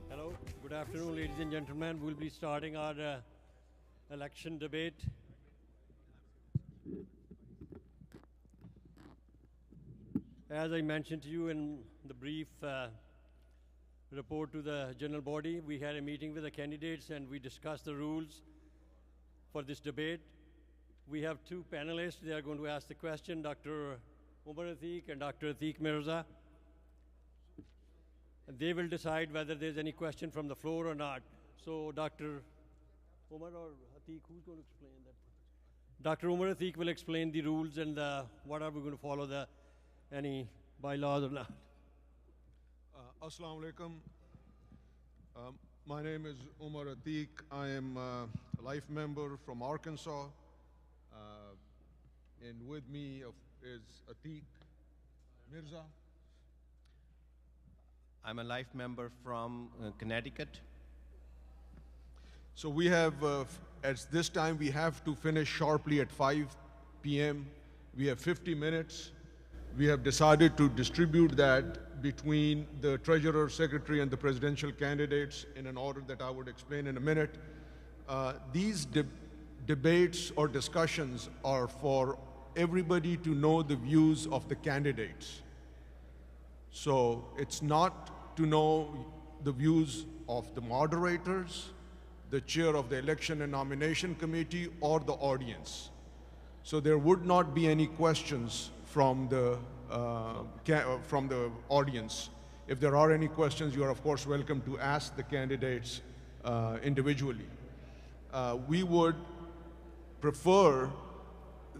Hello, good afternoon, ladies and gentlemen. We'll be starting our election debate. As I mentioned to you in the brief report to the general body, we had a meeting with the candidates and we discussed the rules for this debate. We have two panelists. They are going to ask the question, Dr. Umar Atiq and Dr. Atiq Mirza. And they will decide whether there's any question from the floor or not. So Dr. Umar or Atiq, who's going to explain that? Dr. Umar Atiq will explain the rules and what are we going to follow, any bylaws or not. Assalamu alaikum. My name is Umar Atiq. I am a life member from Arkansas. And with me is Atiq Mirza. I'm a life member from Connecticut. So we have, at this time, we have to finish sharply at 5 p.m. We have 50 minutes. We have decided to distribute that between the treasurer, secretary, and the presidential candidates in an order that I would explain in a minute. These debates or discussions are for everybody to know the views of the candidates. So it's not to know the views of the moderators, the chair of the election and nomination committee, or the audience. So there would not be any questions from the audience. If there are any questions, you are of course welcome to ask the candidates individually. We would prefer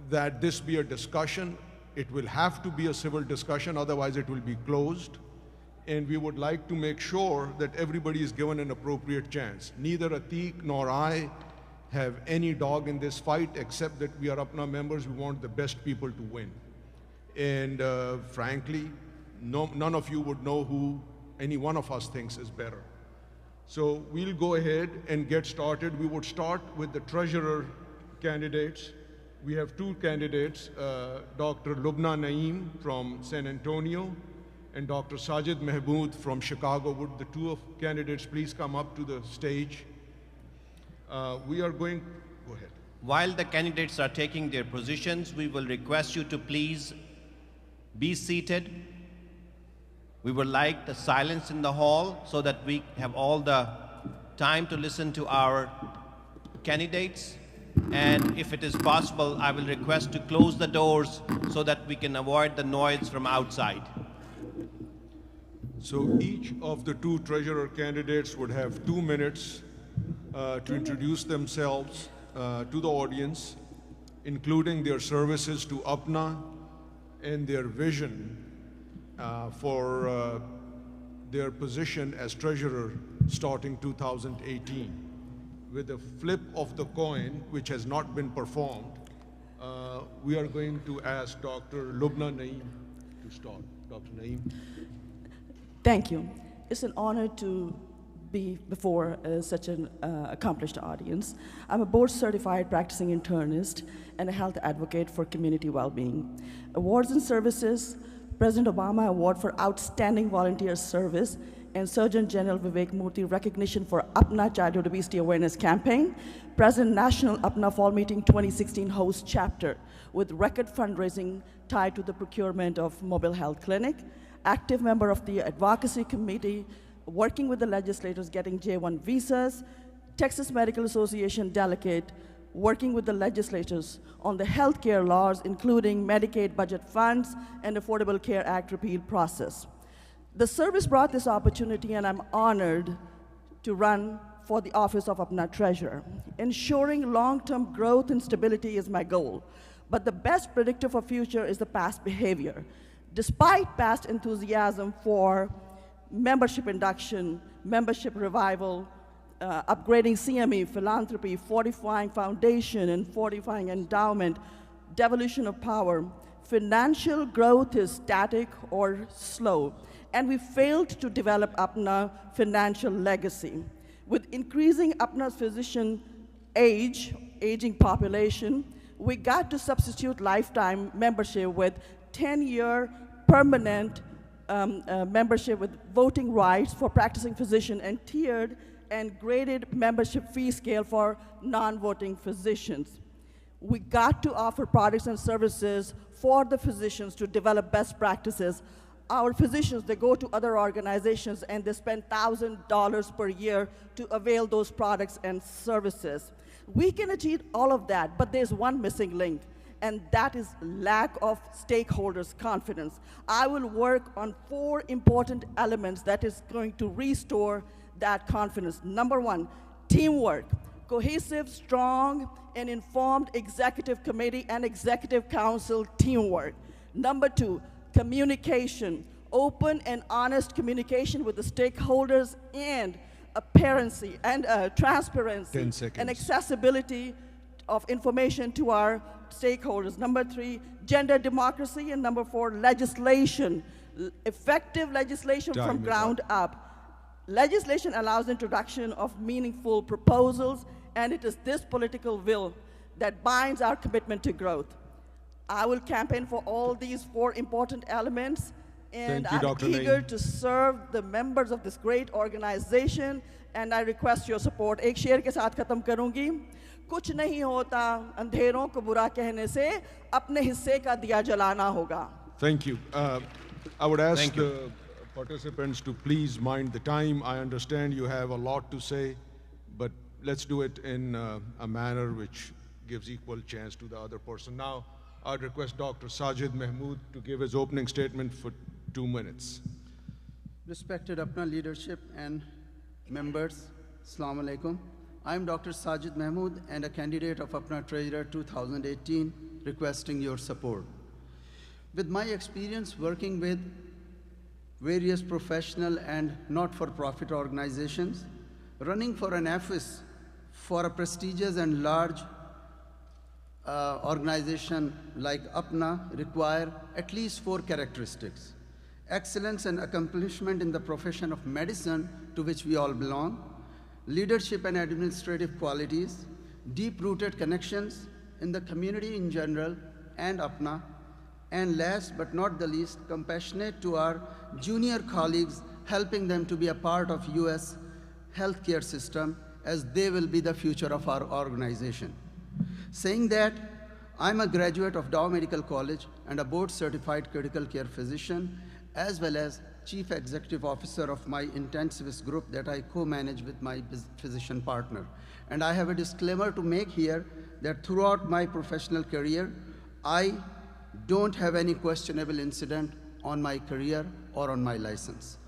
that this be a discussion. It will have to be a civil discussion, otherwise it will be closed. And we would like to make sure that everybody is given an appropriate chance. Neither Atiq nor I have any dog in this fight, except that we are Appna members. We want the best people to win. And frankly, none of you would know who any one of us thinks is better. So we'll go ahead and get started. We would start with the treasurer candidates. We have two candidates, Dr. Lubna Naeem from San Antonio and Dr. Sajid Mahmood from Chicago. Would the two candidates please come up to the stage? We are going, go ahead. While the candidates are taking their positions, we will request you to please be seated. We would like the silence in the hall so that we have all the time to listen to our candidates. And if it is possible, I will request to close the doors so that we can avoid the noise from outside. So each of the two treasurer candidates would have 2 minutes to introduce themselves to the audience, including their services to Appna and their vision for their position as treasurer starting 2018. With a flip of the coin, which has not been performed, we are going to ask Dr. Lubna Naeem to start. Dr. Naeem. Thank you. It's an honor to be before such an accomplished audience. I'm a board-certified practicing internist and a health advocate for community well-being. Awards and services: President Obama Award for Outstanding Volunteer Service, and Surgeon General Vivek Murthy recognition for Appna Childhood Obesity Awareness Campaign. President National Appna Fall Meeting 2016 host chapter with record fundraising tied to the procurement of mobile health clinic. Active member of the advocacy committee, working with the legislators getting J1 visas. Texas Medical Association delegate, working with the legislators on the healthcare laws, including Medicaid budget funds and Affordable Care Act repeal process. The service brought this opportunity, and I'm honored to run for the office of Appna Treasurer. Ensuring long-term growth and stability is my goal, but the best predictor for future is the past behavior. Despite past enthusiasm for membership induction, membership revival, upgrading CME, philanthropy, fortifying foundation, and fortifying endowment, devolution of power, financial growth is static or slow, and we failed to develop Appna financial legacy. With increasing Appna's physician aging population, we got to substitute lifetime membership with 10-year permanent membership with voting rights for practicing physician and tiered and graded membership fee scale for non-voting physicians. We got to offer products and services for the physicians to develop best practices. Our physicians, they go to other organizations and they spend $1,000 per year to avail those products and services. We can achieve all of that, but there's one missing link, and that is lack of stakeholders' confidence. I will work on 4 important elements that is going to restore that confidence. Number 1, teamwork. Cohesive, strong, and informed executive committee and executive council teamwork. Number 2, communication. Open and honest communication with the stakeholders and transparency and accessibility of information to our stakeholders. Number 3, gender democracy. And number 4, legislation. Effective legislation from ground up. Legislation allows introduction of meaningful proposals, and it is this political will that binds our commitment to growth. I will campaign for all these 4 important elements, and I'm eager to serve the members of this great organization, and I request your support. एक शेर के साथ खत्म करूंगी. कुछ नहीं होता अंधेरों को बुरा कहने से, अपने हिस्से का दिया जलाना होगा. Thank you. I would ask the participants to please mind the time. I understand you have a lot to say, but let's do it in a manner which gives equal chance to the other person. Now, I'd request Dr. Sajid Mahmood to give his opening statement for 2 minutes. Respected Appna leadership and members, Assalamu alaikum. I'm Dr. Sajid Mahmood and a candidate of Appna Treasurer 2018, requesting your support. With my experience working with various professional and not-for-profit organizations, running for an office for a prestigious and large organization like Appna require at least 4 characteristics: excellence and accomplishment in the profession of medicine to which we all belong, leadership and administrative qualities, deep-rooted connections in the community in general and Appna, and last but not the least, compassionate to our junior colleagues, helping them to be a part of US healthcare system, as they will be the future of our organization. Saying that, I'm a graduate of Dow Medical College and a board-certified critical care physician, as well as Chief Executive Officer of my intensivist group that I co-manage with my physician partner. And I have a disclaimer to make here that throughout my professional career, I don't have any questionable incident on my career or on my license.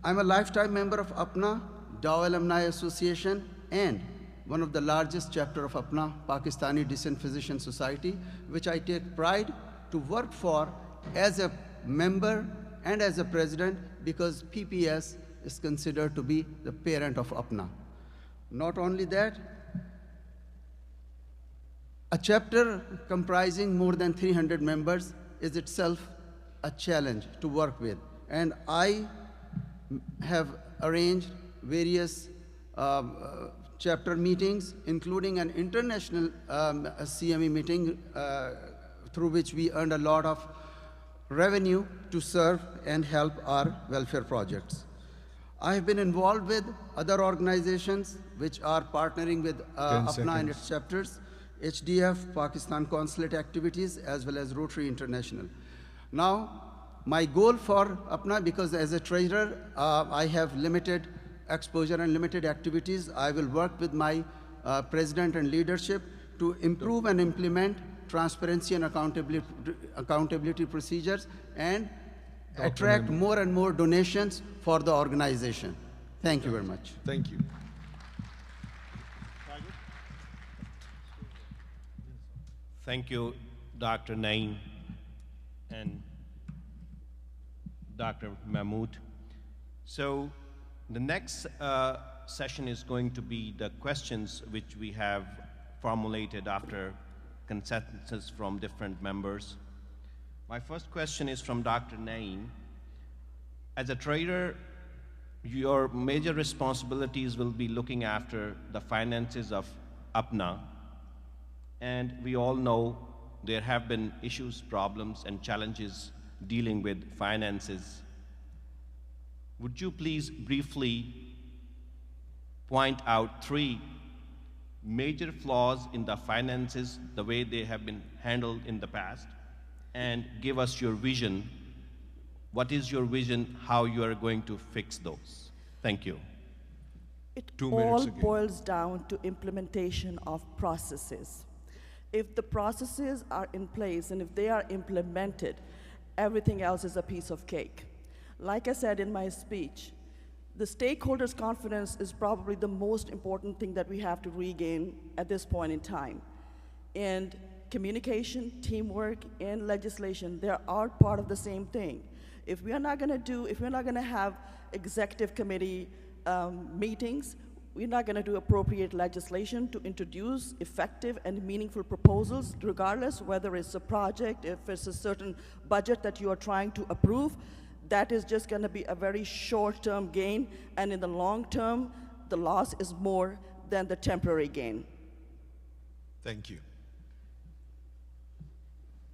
I'm a lifetime member of Appna, Dow Alumni Association, and one of the largest chapter of Appna, Pakistani-descent Physician Society, which I take pride to work for as a member and as a president, because PPS is considered to be the parent of Appna. Not only that, a chapter comprising more than 300 members is itself a challenge to work with. And I have arranged various chapter meetings, including an international CME meeting through which we earned a lot of revenue to serve and help our welfare projects. I have been involved with other organizations which are partnering with Appna and its chapters, HDF, Pakistan Consulate Activities, as well as Rotary International. Now, my goal for Appna, because as a treasurer, I have limited exposure and limited activities, I will work with my president and leadership to improve and implement transparency and accountability procedures and attract more and more donations for the organization. Thank you very much. Thank you. Thank you, Dr. Naeem and Dr. Mahmood. So the next session is going to be the questions which we have formulated after consensus from different members. My first question is from Dr. Naeem. As a trader, Your major responsibilities will be looking after the finances of Appna. And we all know there have been issues, problems, and challenges dealing with finances. Would you please briefly point out 3 major flaws in the finances, the way they have been handled in the past, and give us your vision? What is your vision, how you are going to fix those? Thank you. It 2 minutes all again. boils down to implementation of processes. If the processes are in place and if they are implemented, everything else is a piece of cake. Like I said in my speech, the stakeholders' confidence is probably the most important thing that we have to regain at this point in time. And communication, teamwork, and legislation, they are part of the same thing. If we're not gonna have executive committee meetings, we're not gonna do appropriate legislation to introduce effective and meaningful proposals, regardless whether it's a project, if it's a certain budget that you are trying to approve. That is just gonna be a very short-term gain, and in the long term, the loss is more than the temporary gain. Thank you.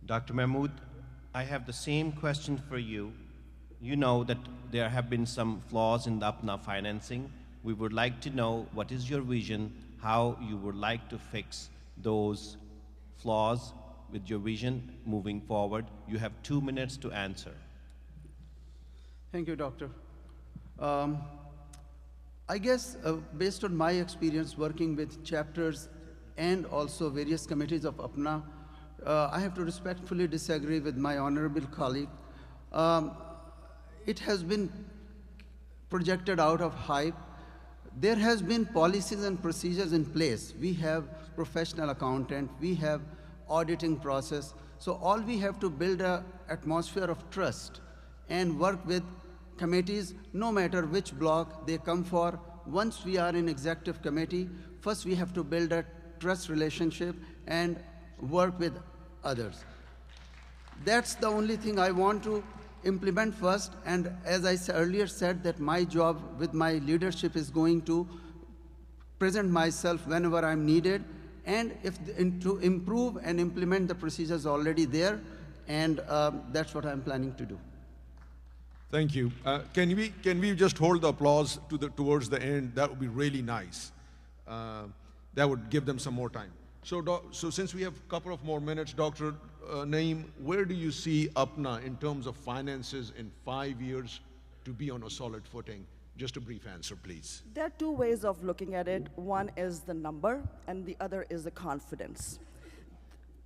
Dr. Mahmood, I have the same question for you. You know that there have been some flaws in the Appna financing. We would like to know what is your vision, how you would like to fix those flaws with your vision moving forward. You have 2 minutes to answer. Thank you, Doctor. I guess based on my experience working with chapters and also various committees of Appna, I have to respectfully disagree with my honorable colleague. It has been projected out of hype. There has been policies and procedures in place. We have professional accountant, we have auditing process. So all we have to build an atmosphere of trust and work with committees, no matter which block they come for. Once we are in executive committee, first we have to build a trust relationship and work with others. That's the only thing I want to implement first, and as I earlier said, that my job with my leadership is going to present myself whenever I'm needed, and to improve and implement the procedures already there, and that's what I'm planning to do. Thank you. Can we just hold the applause towards the end? That would be really nice. That would give them some more time. So since we have a couple of more minutes, Dr. Naeem, where do you see Appna in terms of finances in 5 years to be on a solid footing? Just a brief answer, please. There are 2 ways of looking at it. One is the number, and the other is the confidence.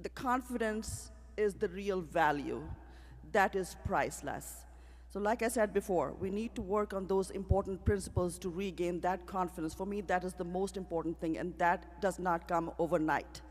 The confidence is the real value. That is priceless. So like I said before, we need to work on those important principles to regain that confidence. For me, that is the most important thing, and that does not come overnight.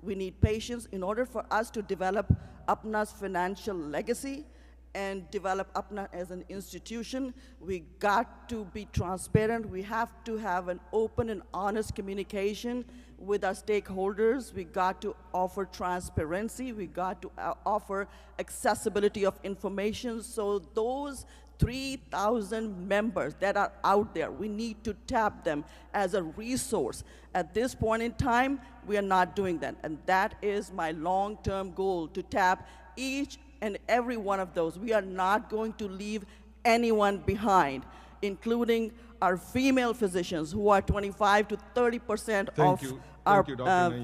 We need patience in order for us to develop Appna's financial legacy and develop Appna as an institution. We got to be transparent. We have to have an open and honest communication with our stakeholders. We got to offer transparency. We got to offer accessibility of information. So those 3,000 members that are out there, we need to tap them as a resource. At this point in time, we are not doing that. And that is my long-term goal, to tap each and every one of those. We are not going to leave anyone behind, including our female physicians, who are 25 to 30% of our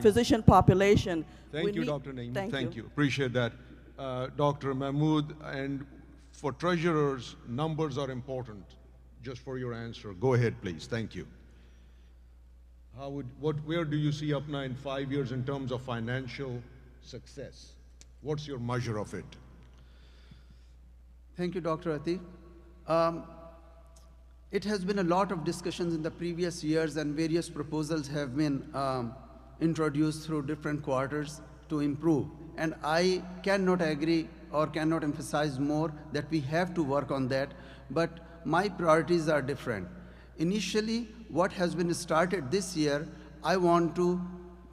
physician population. Thank you, Dr. Naeem. Thank you. Appreciate that. Dr. Mahmood, and for treasurers, numbers are important. Just for your answer, go ahead, please. Thank you. Where do you see Appna in 5 years in terms of financial success? What's your measure of it? Thank you, Dr. Atiq. It has been a lot of discussions in the previous years, and various proposals have been introduced through different quarters to improve. And I cannot agree or cannot emphasize more that we have to work on that, but my priorities are different. Initially, what has been started this year, I want to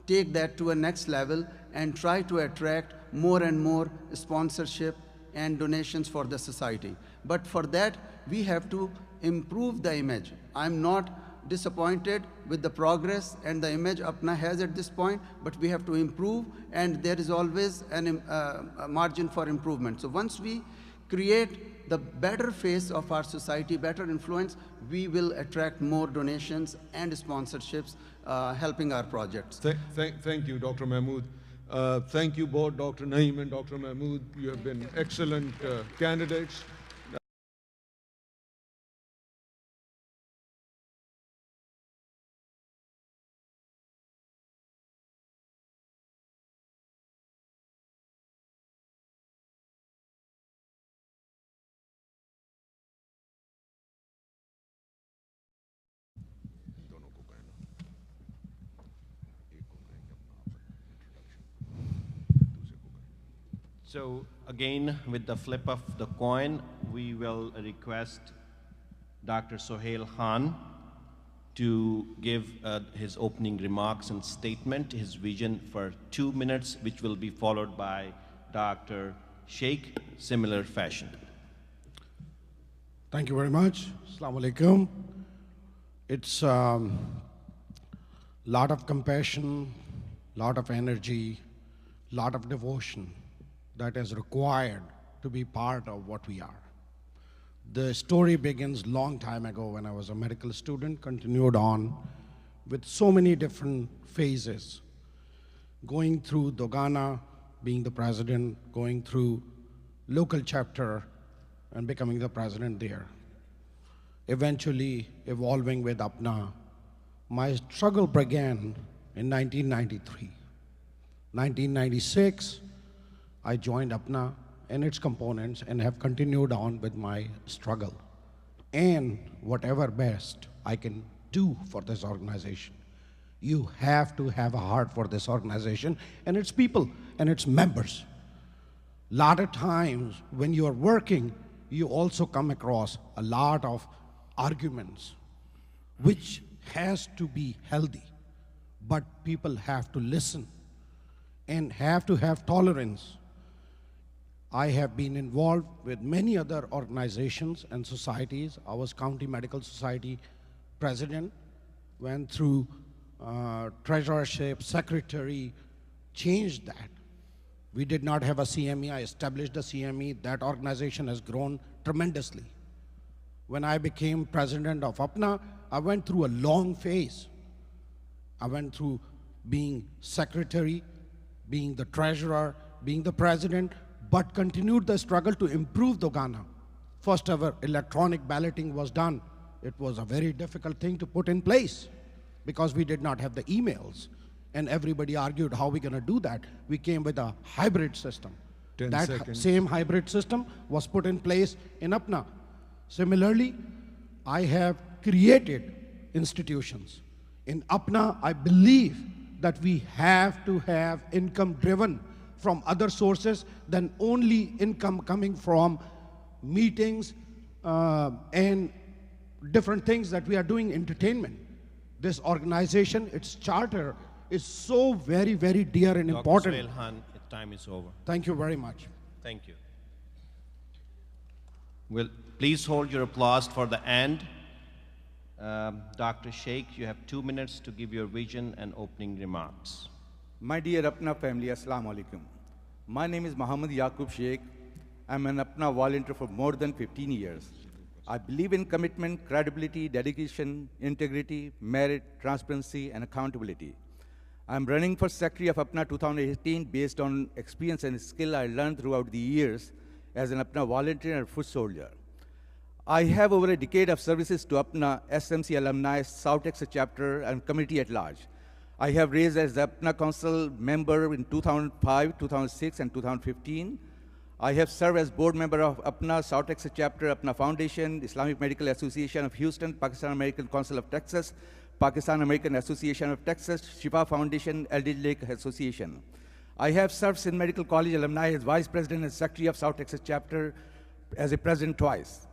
take that to a next level and try to attract more and more sponsorship and donations for the society. But for that, we have to improve the image. I'm not disappointed with the progress and the image Appna has at this point, but we have to improve, and there is always a margin for improvement. So once we create the better face of our society, better influence, we will attract more donations and sponsorships helping our projects. Thank you, Dr. Mahmood. Thank you both, Dr. Naeem and Dr. Mahmood. You have been excellent candidates. So again, with the flip of the coin, we will request Dr. Sohail Khan to give his opening remarks and statement, his vision for 2 minutes, which will be followed by Dr. Sheikh, similar fashion. Thank you very much. Assalamu alaikum. It's a lot of compassion, lot of energy, lot of devotion that is required to be part of what we are. The story begins long time ago when I was a medical student, continued on with so many different phases, going through Dogana, being the president, going through local chapter and becoming the president there. Eventually evolving with Appna. My struggle began in 1993. 1996, I joined Appna and its components and have continued on with my struggle and whatever best I can do for this organization. You have to have a heart for this organization and its people and its members. A lot of times when you are working, you also come across a lot of arguments, which has to be healthy, but people have to listen and have to have tolerance. I have been involved with many other organizations and societies. I was County Medical Society president, went through treasurership, secretary, changed that. We did not have a CME. I established a CME. That organization has grown tremendously. When I became president of Appna, I went through a long phase. I went through being secretary, being the treasurer, being the president, but continued the struggle to improve Dogana. First ever electronic balloting was done. It was a very difficult thing to put in place because we did not have the emails. And everybody argued, how are we going to do that? We came with a hybrid system. 10 that seconds. Same hybrid system was put in place in Appna. Similarly, I have created institutions. In Appna, I believe that we have to have income driven from other sources than only income coming from meetings and different things that we are doing, entertainment. This organization, its charter, is so very, very dear and important. Dr. Sohail Khan, time is over. Thank you very much. Thank you. Well, please hold your applause for the end. Dr. Sheikh, you have 2 minutes to give your vision and opening remarks. My dear Appna family, Assalamu alaikum. My name is Muhammad Yaqub Sheikh. I'm an Appna volunteer for more than 15 years. I believe in commitment, credibility, dedication, integrity, merit, transparency, and accountability. I'm running for Secretary of Appna 2018 based on experience and skill I learned throughout the years as an Appna volunteer and foot soldier. I have over a decade of services to Appna, SMC alumni, South Texas chapter, and community at large. I have raised as the Appna Council member in 2005, 2006, and 2015. I have served as board member of Appna, South Texas chapter, Appna Foundation, Islamic Medical Association of Houston, Pakistan-American Council of Texas, Pakistan-American Association of Texas, Shifa Foundation, Eldridge Lake Association. I have served Sindh Medical College alumni as vice president and secretary of South Texas chapter as a president twice.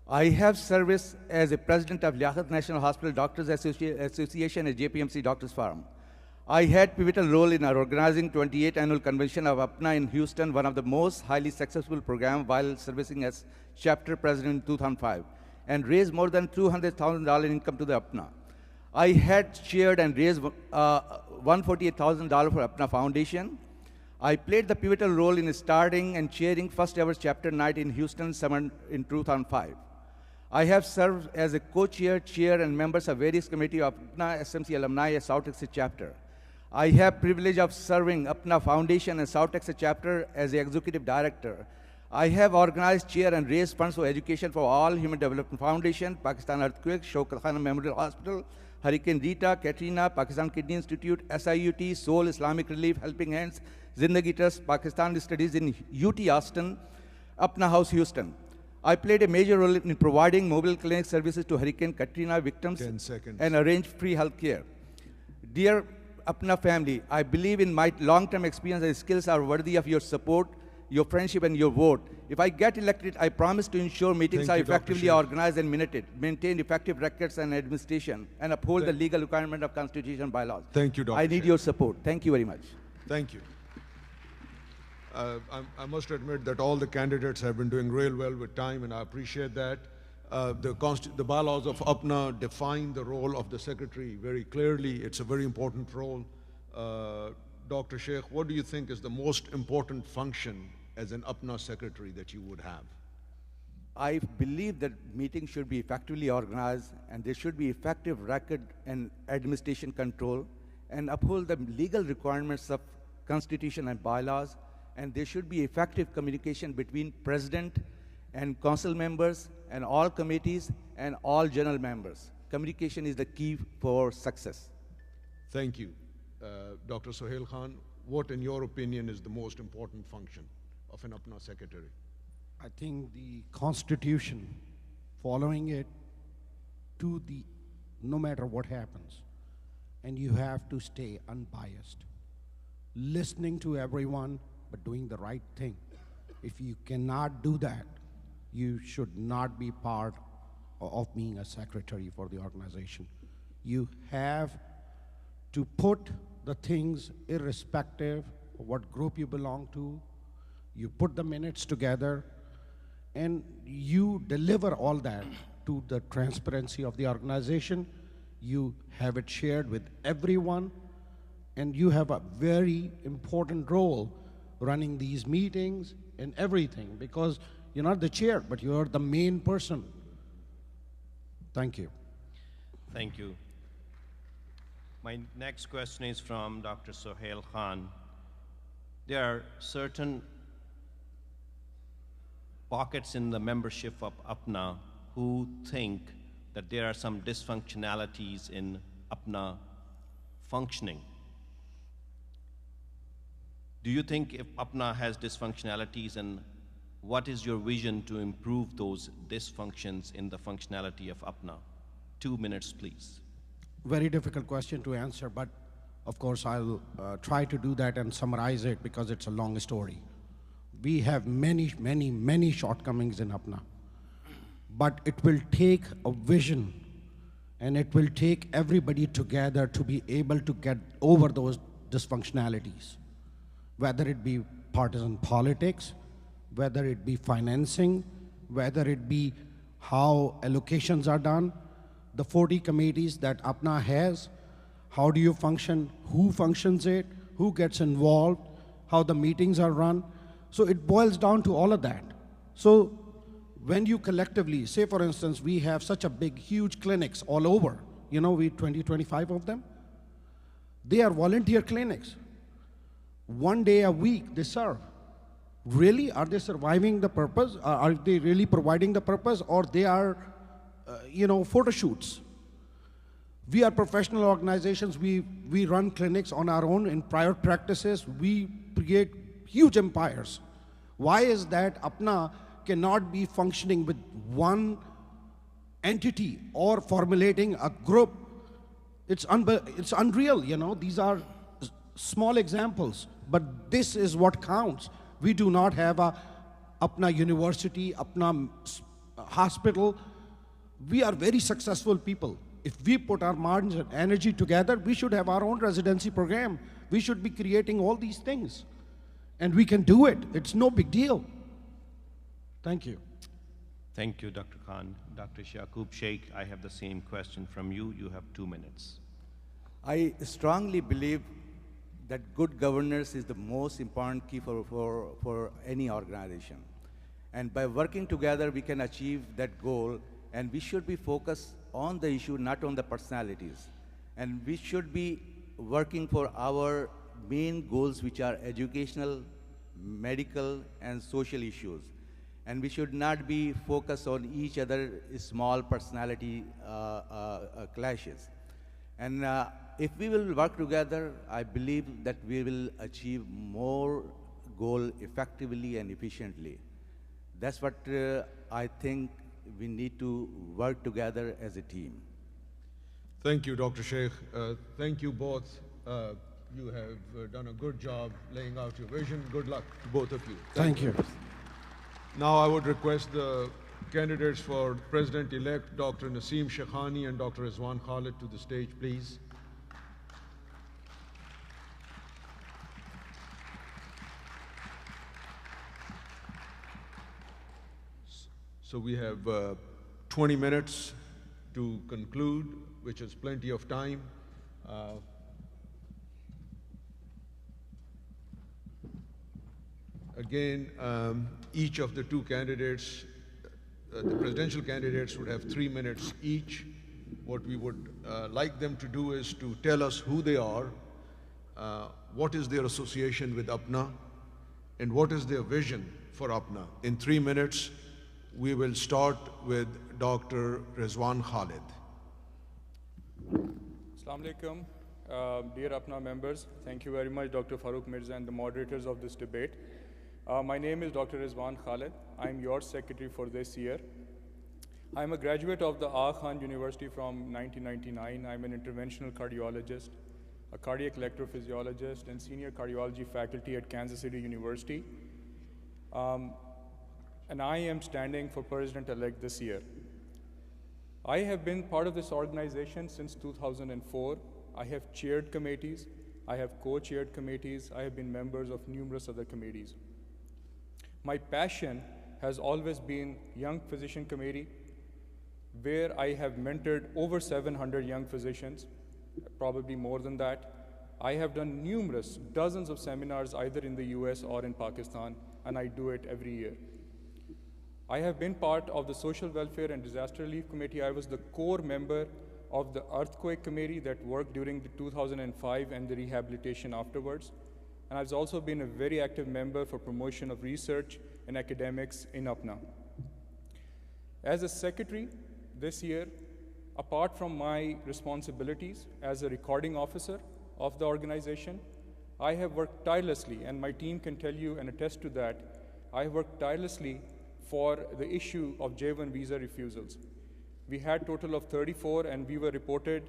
I have service as a president of Liaquat National Hospital Doctors Association at JPMC Doctors Forum. I had pivotal role in our organizing 28th annual convention of Appna in Houston, one of the most highly successful program while servicing as chapter president in 2005. and raised more than $200,000 in income to the Appna. I had chaired and raised $148,000 for Appna Foundation. I played the pivotal role in starting and chairing first ever chapter night in Houston in 2005. I have served as a co-chair, chair, and members of various committees of Appna SMC Alumni at South Texas chapter. I have privilege of serving Appna Foundation and South Texas chapter as the executive director. I have organized, chair, and raised funds for education for all Human Development Foundation, Pakistan Earthquake, Shaukat Khan Memorial Hospital, Hurricane Rita, Katrina, Pakistan Kidney Institute, SIUT, Soul Islamic Relief, Helping Hands, Zindagi Trust, Pakistan Studies in UT Austin, Appna House Houston. I played a major role in providing mobile clinic services to Hurricane Katrina victims and arranged free health care. Dear Appna family, I believe in my long-term experience and skills are worthy of your support, your friendship, and your vote. If I get elected, I promise to ensure meetings are effectively organized and minuted, maintain effective records and administration, and uphold the legal requirement of Constitution and bylaws. Thank you, Dr. I need your support. Thank you very much. Thank you. I must admit that all the candidates have been doing real well with time, and I appreciate that. The bylaws of Appna define the role of the secretary very clearly. It's a very important role. Dr. Sheikh, what do you think is the most important function as an Appna secretary that you would have? I believe that meetings should be effectively organized, and there should be effective record and administration control, and uphold the legal requirements of Constitution and bylaws, and there should be effective communication between President and council members and all committees and all general members. Communication is the key for success. Thank you. Dr. Sohail Khan, what in your opinion is the most important function of an Appna secretary? I think the Constitution, following it to the, no matter what happens, and you have to stay unbiased, listening to everyone, but doing the right thing. If you cannot do that, you should not be part of being a secretary for the organization. You have to put the things irrespective of what group you belong to. You put the minutes together, and you deliver all that to the transparency of the organization. You have it shared with everyone, and you have a very important role running these meetings and everything, because you're not the chair, but you're the main person. Thank you. Thank you. My next question is from Dr. Sohail Khan. There are certain pockets in the membership of Appna who think that there are some dysfunctionalities in Appna functioning. Do you think if Appna has dysfunctionalities, and what is your vision to improve those dysfunctions in the functionality of Appna? 2 minutes, please. Very difficult question to answer, but of course I'll try to do that and summarize it because it's a long story. We have many shortcomings in Appna, but it will take a vision, and it will take everybody together to be able to get over those dysfunctionalities, whether it be partisan politics, whether it be financing, whether it be how allocations are done, the 40 committees that Appna has, how do you function, who functions it, who gets involved, how the meetings are run. So it boils down to all of that. So when you collectively, say for instance, we have such a big, huge clinics all over, you know, we 25 of them. They are volunteer clinics. 1 day a week they serve. Really, are they surviving the purpose? Are they really providing the purpose, or they are, photo shoots? We are professional organizations. We run clinics on our own in private practices. We create huge empires. Why is that Appna cannot be functioning with one entity or formulating a group? It's unreal, you know. These are small examples, but this is what counts. We do not have a Appna University, Appna hospital. We are very successful people. If we put our minds and energy together, we should have our own residency program. We should be creating all these things. And we can do it. It's no big deal. Thank you. Thank you, Dr. Khan. Dr. Yaqub Sheikh, I have the same question from you. You have 2 minutes. I strongly believe that good governance is the most important key for any organization. And by working together, we can achieve that goal. And we should be focused on the issue, not on the personalities. And we should be working for our main goals, which are educational, medical, and social issues. And we should not be focused on each other small personality clashes. And if we will work together, I believe that we will achieve more goal effectively and efficiently. That's what I think we need to work together as a team. Thank you, Dr. Sheikh. Thank you both. You have done a good job laying out your vision. Good luck to both of you. Thank you. Now I would request the candidates for President-elect, Dr. Naseem Shekhani and Dr. Rizwan Khalid, to the stage, please. So we have 20 minutes to conclude, which is plenty of time. Again, each of the two candidates, the presidential candidates, would have 3 minutes each. What we would like them to do is to tell us who they are, what is their association with Appna, and what is their vision for Appna. In 3 minutes, we will start with Dr. Rizwan Khalid. Assalamu alaikum, dear Appna members. Thank you very much, Dr. Farooq Mirza, and the moderators of this debate. My name is Dr. Rizwan Khalid. I'm your secretary for this year. I'm a graduate of the Aga Khan University from 1999. I'm an interventional cardiologist, a cardiac electrophysiologist, and senior cardiology faculty at Kansas City University. And I am standing for president-elect this year. I have been part of this organization since 2004. I have chaired committees, I have co-chaired committees, I have been members of numerous other committees. My passion has always been Young Physician Committee, where I have mentored over 700 young physicians, probably more than that. I have done dozens of seminars either in the US or in Pakistan, and I do it every year. I have been part of the Social Welfare and Disaster Relief Committee. I was the core member of the Earthquake Committee that worked during the 2005 and the rehabilitation afterwards. And I've also been a very active member for promotion of research and academics in Appna. As a secretary this year, apart from my responsibilities as a recording officer of the organization, I have worked tirelessly, and my team can tell you and attest to that, I have worked tirelessly for the issue of J1 visa refusals. We had a total of 34, and we were reported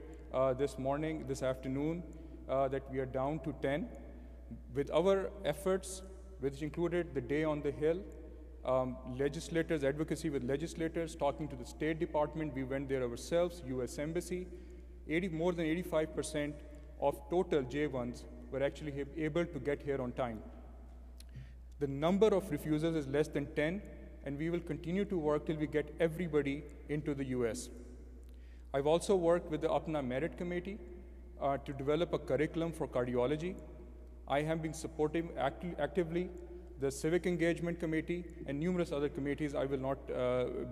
this afternoon, that we are down to 10. With our efforts, which included the Day on the Hill, legislators, advocacy with legislators, talking to the State Department, we went there ourselves, US Embassy, more than 85% of total J1s were actually able to get here on time. The number of refusals is less than 10, and we will continue to work till we get everybody into the US. I've also worked with the Appna Merit Committee to develop a curriculum for cardiology. I have been supporting actively the Civic Engagement Committee and numerous other committees. I will not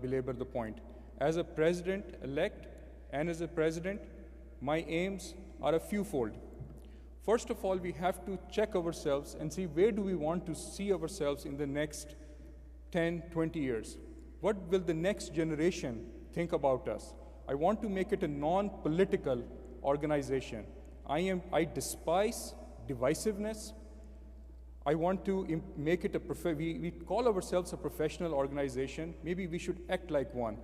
belabor the point. As a president-elect and as a president, my aims are a fewfold. First of all, we have to check ourselves and see where do we want to see ourselves in the next 10, 20 years. What will the next generation think about us? I want to make it a non-political organization. I despise divisiveness. I want to make it we call ourselves a professional organization. Maybe we should act like one.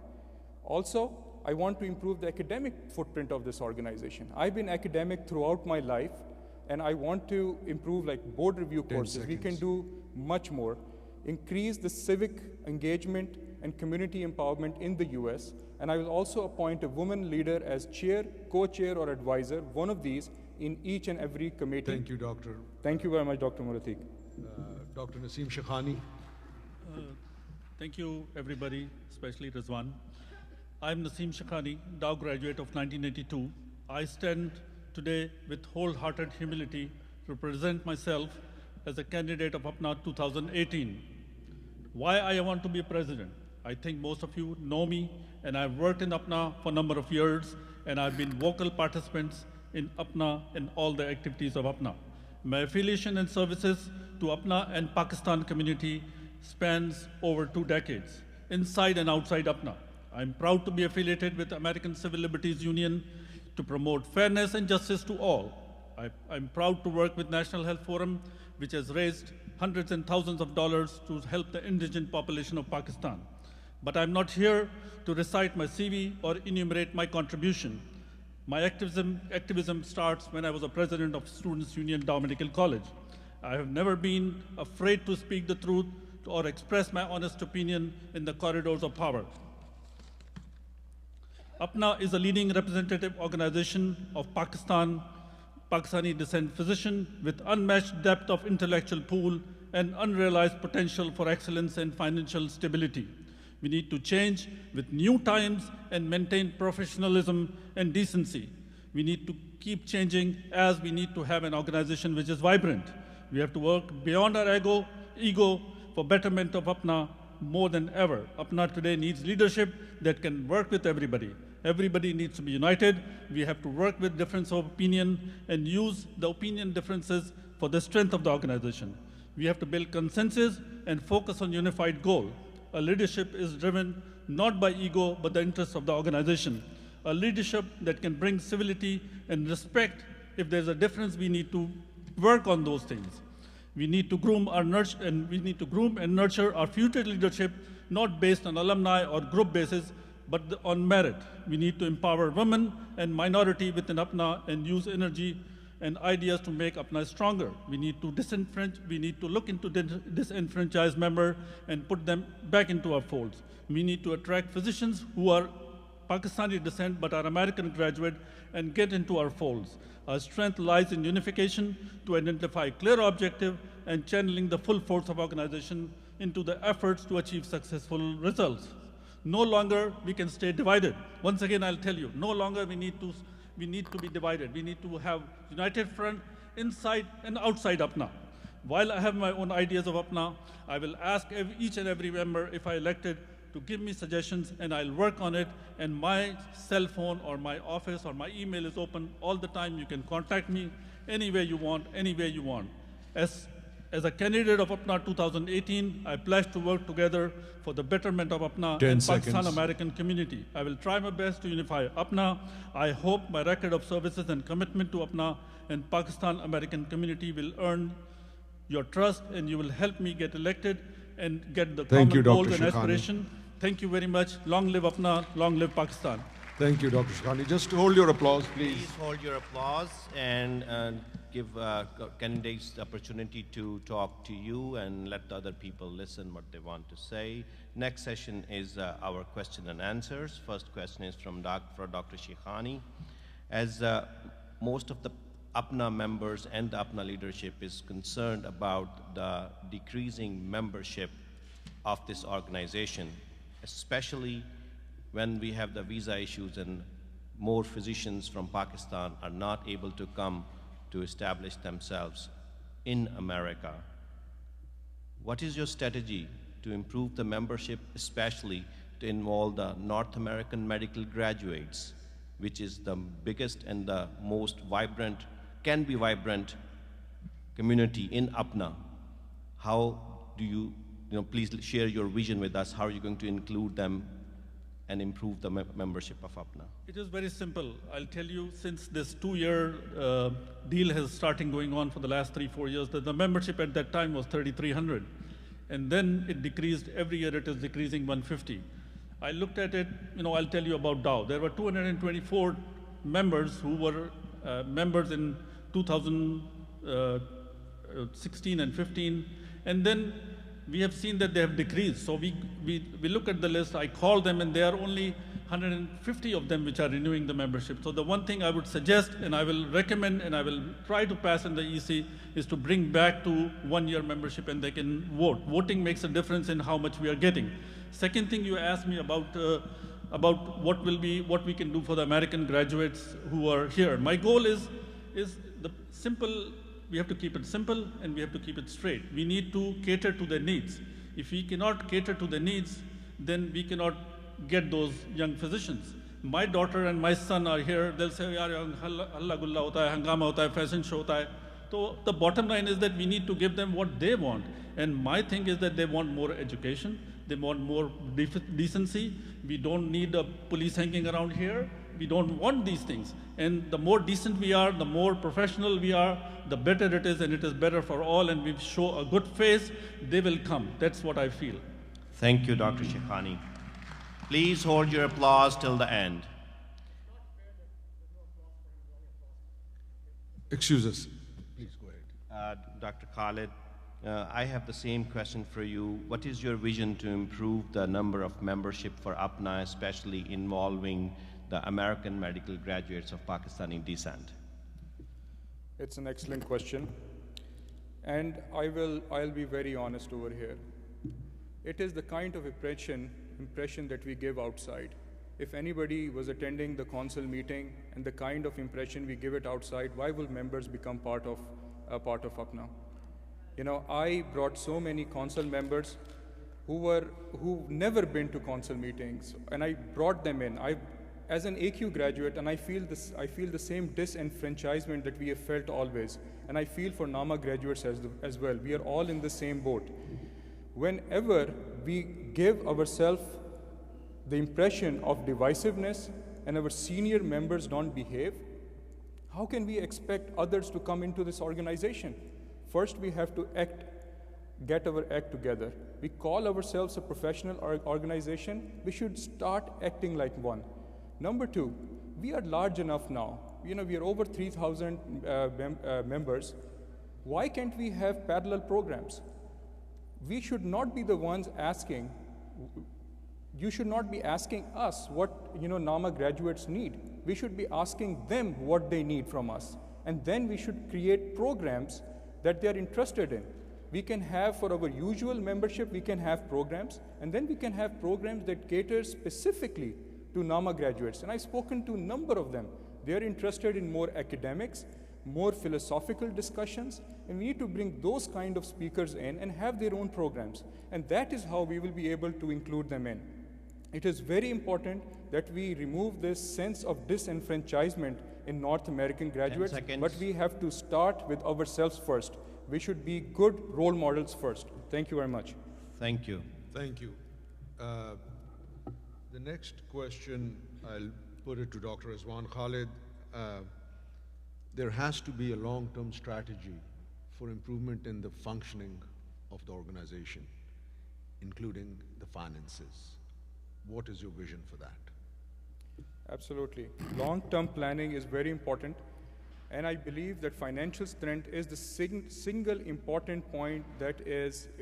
Also, I want to improve the academic footprint of this organization. I've been academic throughout my life, and I want to improve like board review courses. We can do much more. Increase the civic engagement and community empowerment in the US, and I will also appoint a woman leader as chair, co-chair, or advisor, one of these in each and every committee. Thank you, Doctor. Thank you very much, Dr. Muratik. Dr. Naseem Shekhani. Thank you, everybody, especially Rizwan. I'm Naseem Shakhani, Dow graduate of 1982. I stand today with wholehearted humility to present myself as a candidate of Appna 2018. Why I want to be president? I think most of you know me, and I've worked in Appna for a number of years, and I've been vocal participants in Appna and all the activities of Appna. My affiliation and services to Appna and Pakistan community spans over 2 decades, inside and outside Appna. I'm proud to be affiliated with American Civil Liberties Union to promote fairness and justice to all. I'm proud to work with National Health Forum, which has raised hundreds and thousands of dollars to help the indigent population of Pakistan. But I'm not here to recite my CV or enumerate my contribution. My activism starts when I was a president of Students' Union Dow Medical College. I have never been afraid to speak the truth or express my honest opinion in the corridors of power. Appna is a leading representative organization of Pakistani-descent physicians with unmatched depth of intellectual pool and unrealized potential for excellence and financial stability. We need to change with new times and maintain professionalism and decency. We need to keep changing as we need to have an organization which is vibrant. We have to work beyond our ego for betterment of Appna more than ever. Appna today needs leadership that can work with everybody. Everybody needs to be united. We have to work with difference of opinion and use the opinion differences for the strength of the organization. We have to build consensus and focus on unified goal. A leadership is driven not by ego, but the interests of the organization. A leadership that can bring civility and respect. If there's a difference, we need to work on those things. We need to groom and nurture our future leadership, not based on alumni or group basis, but on merit. We need to empower women and minority within Appna and use energy and ideas to make Appna stronger. We need to look into disenfranchised members and put them back into our folds. We need to attract physicians who are Pakistani descent but are American graduate and get into our folds. Our strength lies in unification to identify clear objective and channeling the full force of organization into the efforts to achieve successful results. No longer we can stay divided. Once again, I'll tell you, no longer we need to be divided. We need to have united front inside and outside Appna. While I have my own ideas of Appna, I will ask each and every member, if I elected, to give me suggestions and I'll work on it. And my cell phone or my office or my email is open all the time. You can contact me anywhere you want, anywhere you want. As a candidate of Appna 2018, I pledge to work together for the betterment of Appna and Pakistan-American community. I will try my best to unify Appna. I hope my record of services and commitment to Appna and Pakistan-American community will earn your trust and you will help me get elected and get the common goals and aspirations. Thank you very much. Long live Appna, long live Pakistan. Thank you, Dr. Shakhani. Just hold your applause, please. Please hold your applause and give candidates the opportunity to talk to you and let the other people listen what they want to say. Next session is our question and answers. First question is for Dr. Shakhani. As most of the Appna members and the Appna leadership is concerned about the decreasing membership of this organization, especially when we have the visa issues and more physicians from Pakistan are not able to come to establish themselves in America. What is your strategy to improve the membership, especially to involve the North American medical graduates, which is the biggest and the most vibrant, can be vibrant community in Appna? How do you please share your vision with us. How are you going to include them and improve the membership of Appna? It is very simple. I'll tell you, since this 2-year deal has started going on for the last 3-4 years, that the membership at that time was 3,300. And then it decreased. Every year it is decreasing 150. I looked at it, I'll tell you about Dow. There were 224 members who were members in 2016 and 15. And then we have seen that they have decreased. So we look at the list, I call them, and there are only 150 of them which are renewing the membership. So the one thing I would suggest, and I will recommend, and I will try to pass in the EC, is to bring back to 1-year membership and they can vote. Voting makes a difference in how much we are getting. Second thing you asked me about what we can do for the American graduates who are here. My goal is the simple. We have to keep it simple and we have to keep it straight. We need to cater to their needs. If we cannot cater to their needs, then we cannot get those young physicians. My daughter and my son are here. They'll say, "Yaar, halla gulla hota hai, hangama hota hai, fashion show hota hai." So the bottom line is that we need to give them what they want. And my thing is that they want more education. They want more decency. We don't need a police hanging around here. We don't want these things. And the more decent we are, the more professional we are, the better it is, and it is better for all, and we show a good face, they will come. That's what I feel. Thank you, Dr. Shekhani. Please hold your applause till the end. Excuse us. Please go ahead. Dr. Khalid, I have the same question for you. What is your vision to improve the number of membership for Appna, especially involving the American medical graduates of Pakistani descent? It's an excellent question. And I'll be very honest over here. It is the kind of impression that we give outside. If anybody was attending the council meeting and the kind of impression we give it outside, why will members become part of Appna? You know, I brought so many council members who've never been to council meetings, and I brought them in. As an AQ graduate, and I feel the same disenfranchisement that we have felt always, and I feel for NAMA graduates as well. We are all in the same boat. Whenever we give ourselves the impression of divisiveness and our senior members don't behave, how can we expect others to come into this organization? First, we have to get our act together. We call ourselves a professional organization. We should start acting like one. Number two, we are large enough now. You know, we are over 3,000 members. Why can't we have parallel programs? We should not be the ones asking. You should not be asking us what NAMA graduates need. We should be asking them what they need from us. And then we should create programs that they are interested in. We can have, for our usual membership, we can have programs, and then we can have programs that cater specifically to NAMA graduates. And I've spoken to a number of them. They're interested in more academics, more philosophical discussions, and we need to bring those kind of speakers in and have their own programs. And that is how we will be able to include them in. It is very important that we remove this sense of disenfranchisement in North American graduates, but we have to start with ourselves first. We should be good role models first. Thank you very much. Thank you. Thank you. The next question, I'll put it to Dr. Rizwan Khalid. There has to be a long-term strategy for improvement in the functioning of the organization, including the finances. What is your vision for that? Absolutely. Long-term planning is very important, and I believe that financial strength is the single important point that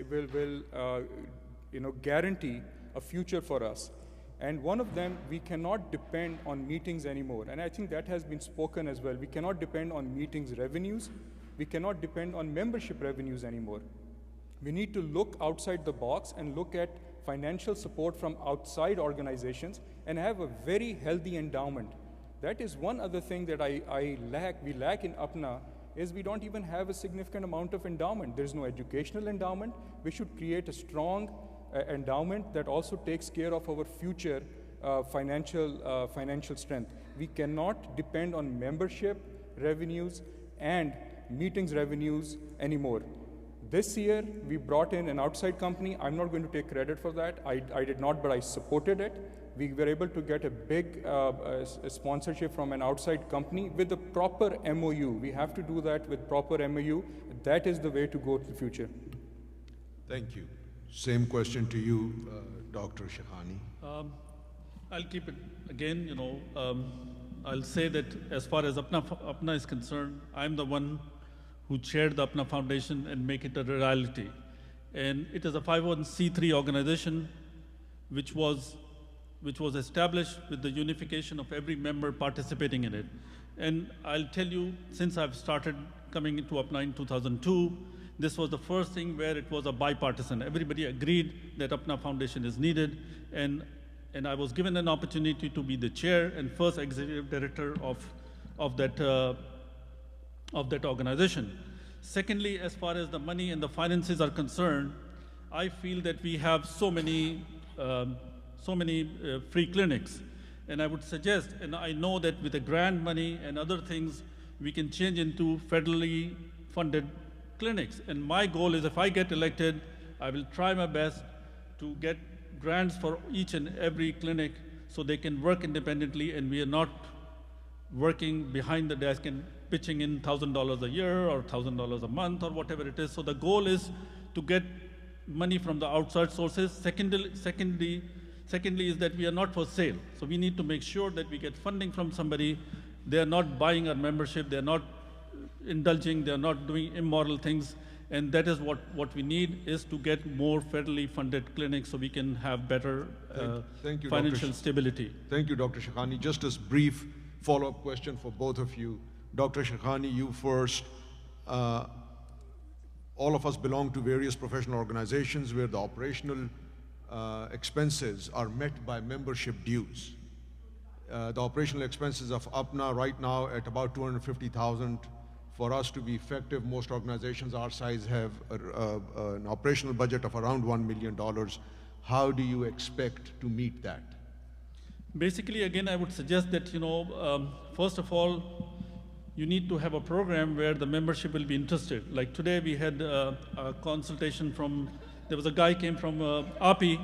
will guarantee a future for us. And one of them, we cannot depend on meetings anymore. And I think that has been spoken as well. We cannot depend on meetings revenues. We cannot depend on membership revenues anymore. We need to look outside the box and look at financial support from outside organizations and have a very healthy endowment. That is one other thing that we lack in Appna, is we don't even have a significant amount of endowment. There's no educational endowment. We should create a strong endowment that also takes care of our future financial strength. We cannot depend on membership revenues and meetings revenues anymore. This year, we brought in an outside company. I'm not going to take credit for that. I did not, but I supported it. We were able to get a big sponsorship from an outside company with a proper MOU. We have to do that with proper MOU. That is the way to go to the future. Thank you. Same question to you, Dr. Shekhani. I'll keep it again, I'll say that as far as Appna is concerned, I'm the one who chaired the Appna Foundation and make it a reality. And it is a 501c3 organization which was established with the unification of every member participating in it. And I'll tell you, since I've started coming into Appna in 2002, This was the first thing where it was a bipartisan. Everybody agreed that Appna Foundation is needed, and I was given an opportunity to be the chair and first executive director of that organization. Secondly, as far as the money and the finances are concerned, I feel that we have so many free clinics. And I would suggest, and I know that with the grant money and other things, we can change into federally funded clinics. And my goal is, if I get elected, I will try my best to get grants for each and every clinic so they can work independently and we are not working behind the desk and pitching in $1,000 a year or $1,000 a month or whatever it is. So the goal is to get money from the outside sources. Secondly is that we are not for sale. So we need to make sure that we get funding from somebody. They are not buying our membership. They are not indulging. They are not doing immoral things. And that is what we need, is to get more federally funded clinics so we can have better Thank you, financial stability. Thank you, Dr. Shekhani. Just a brief follow-up question for both of you. Dr. Shekhani, you first. All of us belong to various professional organizations where the operational expenses are met by membership dues. The operational expenses of Appna right now at about $250,000. For us to be effective, most organizations our size have an operational budget of around $1 million. How do you expect to meet that? Basically, again, I would suggest that, first of all, you need to have a program where the membership will be interested. Like today, we had a consultation there was a guy came from API,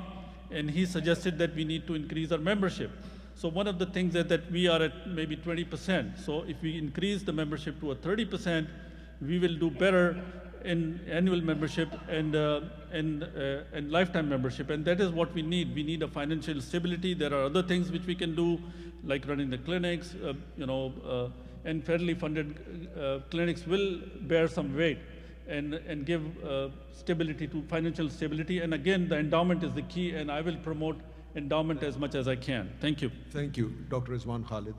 and he suggested that we need to increase our membership. So one of the things that we are at maybe 20%. So if we increase the membership to a 30%, we will do better in annual membership and lifetime membership. And that is what we need. We need a financial stability. There are other things which we can do, like running the clinics, and federally funded clinics will bear some weight and give stability to financial stability. And again, the endowment is the key, and I will promote endowment as much as I can. Thank you. Thank you. Dr. Rizwan Khalid.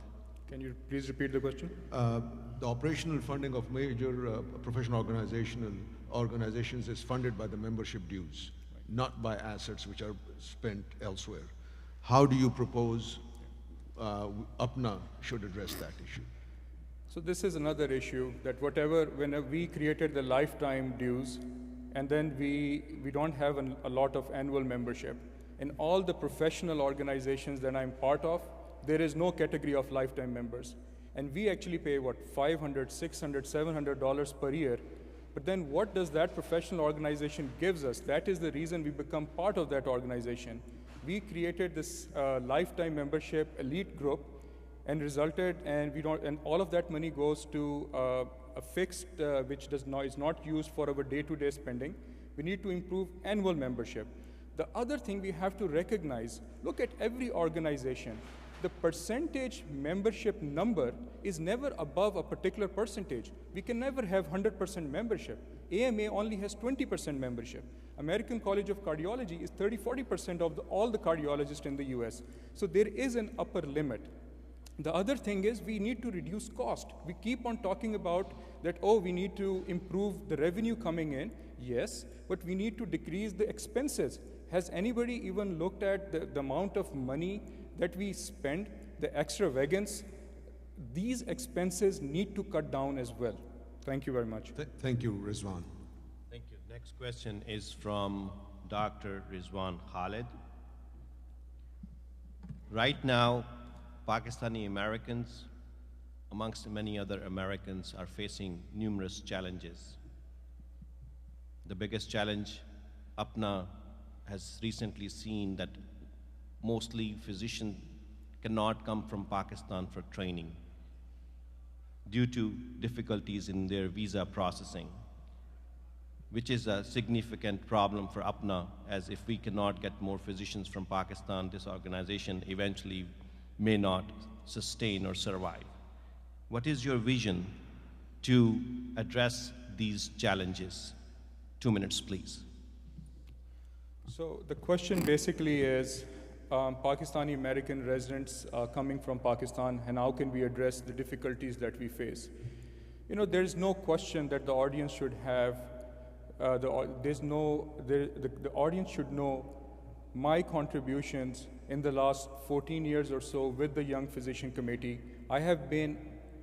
Can you please repeat the question? The operational funding of major professional organizations is funded by the membership dues, not by assets which are spent elsewhere. How do you propose Appna should address that issue? So this is another issue that whenever we created the lifetime dues, and then we don't have a lot of annual membership. In all the professional organizations that I'm part of, there is no category of lifetime members. And we actually pay, what, $500, $600, $700 per year. But then what does that professional organization gives us? That is the reason we become part of that organization. We created this lifetime membership elite group and and all of that money goes to a fixed, which is not used for our day-to-day spending. We need to improve annual membership. The other thing we have to recognize, look at every organization. The percentage membership number is never above a particular percentage. We can never have 100% membership. AMA only has 20% membership. American College of Cardiology is 30-40% of all the cardiologists in the US. So there is an upper limit. The other thing is we need to reduce cost. We keep on talking about that, we need to improve the revenue coming in. Yes, but we need to decrease the expenses. Has anybody even looked at the amount of money that we spend, the extravagance? These expenses need to cut down as well. Thank you very much. Thank you, Rizwan. Thank you. Next question is from Dr. Rizwan Khalid. Right now, Pakistani Americans, amongst many other Americans, are facing numerous challenges. The biggest challenge, Appna has recently seen that mostly physicians cannot come from Pakistan for training due to difficulties in their visa processing, which is a significant problem for Appna, as if we cannot get more physicians from Pakistan, this organization eventually may not sustain or survive. What is your vision to address these challenges? 2 minutes, please. So the question basically is, Pakistani American residents coming from Pakistan, and how can we address the difficulties that we face? There is no question that the audience should have the audience should know my contributions in the last 14 years or so with the Young Physician Committee. I have been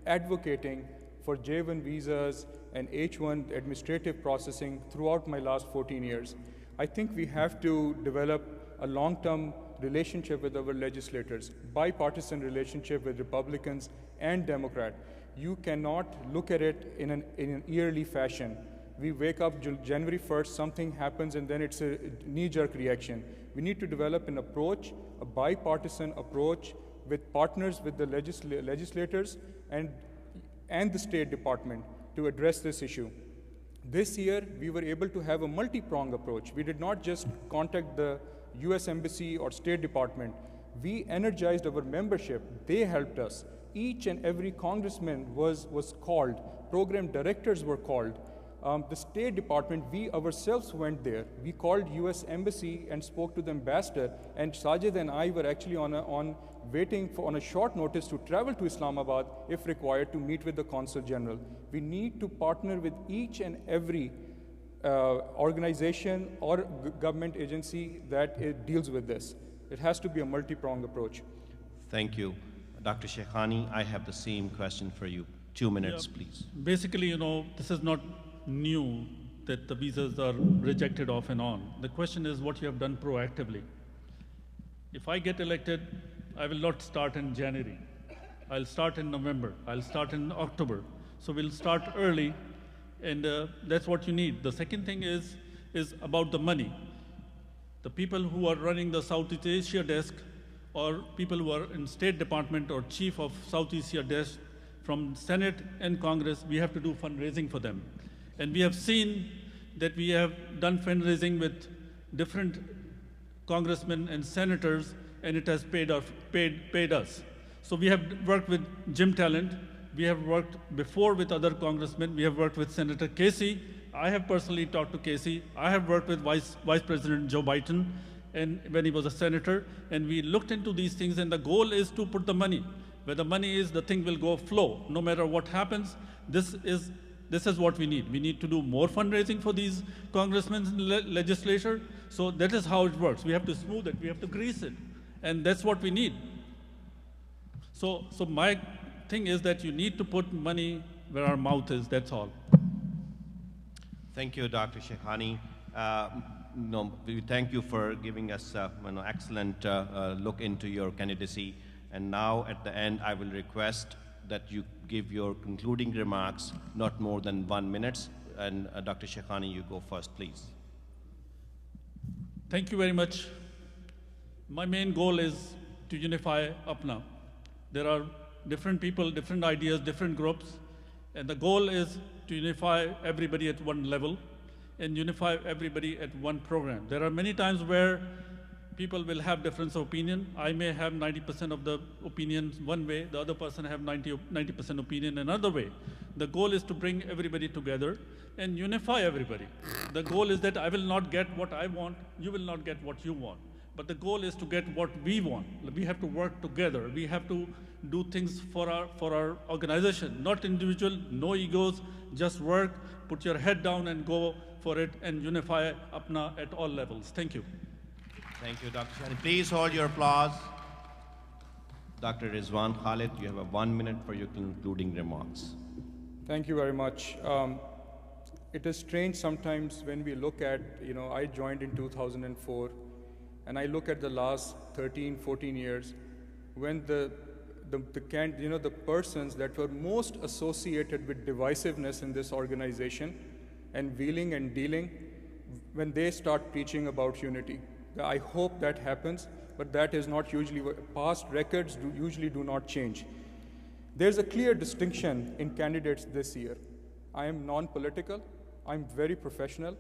advocating for J1 visas and H1 administrative processing throughout my last 14 years. I think we have to develop a long-term relationship with our legislators, bipartisan relationship with Republicans and Democrats. You cannot look at it in an yearly fashion. We wake up January 1st, something happens, and then it's a knee-jerk reaction. We need to develop an approach, a bipartisan approach with partners with the legislators and the State Department to address this issue. This year, we were able to have a multi-pronged approach. We did not just contact the US Embassy or State Department. We energized our membership. They helped us. Each and every congressman was called. Program directors were called. The State Department, we ourselves went there. We called US Embassy and spoke to the ambassador, and Sajid and I were actually waiting on a short notice to travel to Islamabad, if required, to meet with the Consul General. We need to partner with each and every organization or government agency that deals with this. It has to be a multi-pronged approach. Thank you. Dr. Shekhani, I have the same question for you. 2 minutes, please. Basically, this is not new that the visas are rejected off and on. The question is what you have done proactively. If I get elected, I will not start in January. I'll start in November. I'll start in October. So we'll start early, and that's what you need. The second thing is about the money. The people who are running the Southeast Asia desk, or people who are in State Department or chief of Southeast Asia desk from Senate and Congress, we have to do fundraising for them. And we have seen that we have done fundraising with different congressmen and senators, and it has paid us. So we have worked with Jim Talent. We have worked before with other congressmen. We have worked with Senator Casey. I have personally talked to Casey. I have worked with Vice President Joe Biden and when he was a senator, and we looked into these things, and the goal is to put the money. Where the money is, the thing will go flow. No matter what happens, this is what we need. We need to do more fundraising for these congressmen and legislature. So that is how it works. We have to smooth it. We have to grease it. And that's what we need. So my thing is that you need to put money where our mouth is. That's all. Thank you, Dr. Shekhani. We thank you for giving us an excellent look into your candidacy. And now, at the end, I will request that you give your concluding remarks, not more than 1 minute. And Dr. Shekhani, you go first, please. Thank you very much. My main goal is to unify Appna. There are different people, different ideas, different groups, and the goal is to unify everybody at one level and unify everybody at one program. There are many times where people will have difference of opinion. I may have 90% of the opinions one way, the other person have 90% opinion another way. The goal is to bring everybody together and unify everybody. The goal is that I will not get what I want, you will not get what you want. But the goal is to get what we want. We have to work together. We have to do things for our organization, not individual, no egos, just work, put your head down and go for it and unify Appna at all levels. Thank you. Thank you, Dr. Shani. Please hold your applause. Dr. Rizwan Khalid, you have 1 minute for your concluding remarks. Thank you very much. It is strange sometimes when we look at, I joined in 2004, and I look at the last 13, 14 years, when the persons that were most associated with divisiveness in this organization and wheeling and dealing, when they start preaching about unity. I hope that happens, but that is not usually what past records usually do not change. There's a clear distinction in candidates this year. I am non-political, I'm very professional.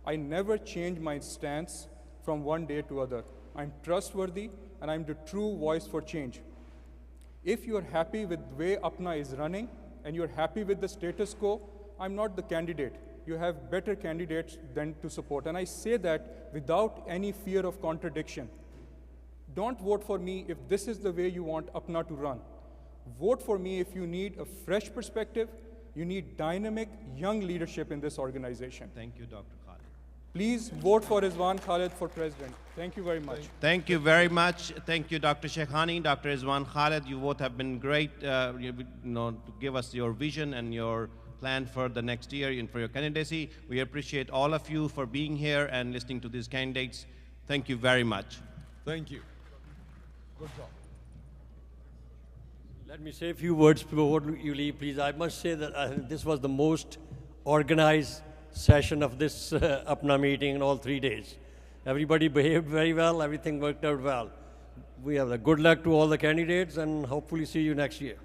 I never change my stance from one day to other. I'm trustworthy, and I'm the true voice for change. If you're happy with the way Appna is running, and you're happy with the status quo, I'm not the candidate. You have better candidates than to support. And I say that without any fear of contradiction. Don't vote for me if this is the way you want Appna to run. Vote for me if you need a fresh perspective, You need dynamic, young leadership in this organization. Thank you, Dr. Khalid. Please vote for Rizwan Khalid for president. Thank you very much. Thank you very much. Thank you, Dr. Shekhani, Dr. Rizwan Khalid. You both have been great to give us your vision and your plan for the next year and for your candidacy. We appreciate all of you for being here and listening to these candidates. Thank you very much. Thank you. Good job. Let me say a few words before you leave, please. I must say that this was the most organized session of this Appna meeting in all 3 days. Everybody behaved very well. Everything worked out well. We have a good luck to all the candidates and hopefully see you next year.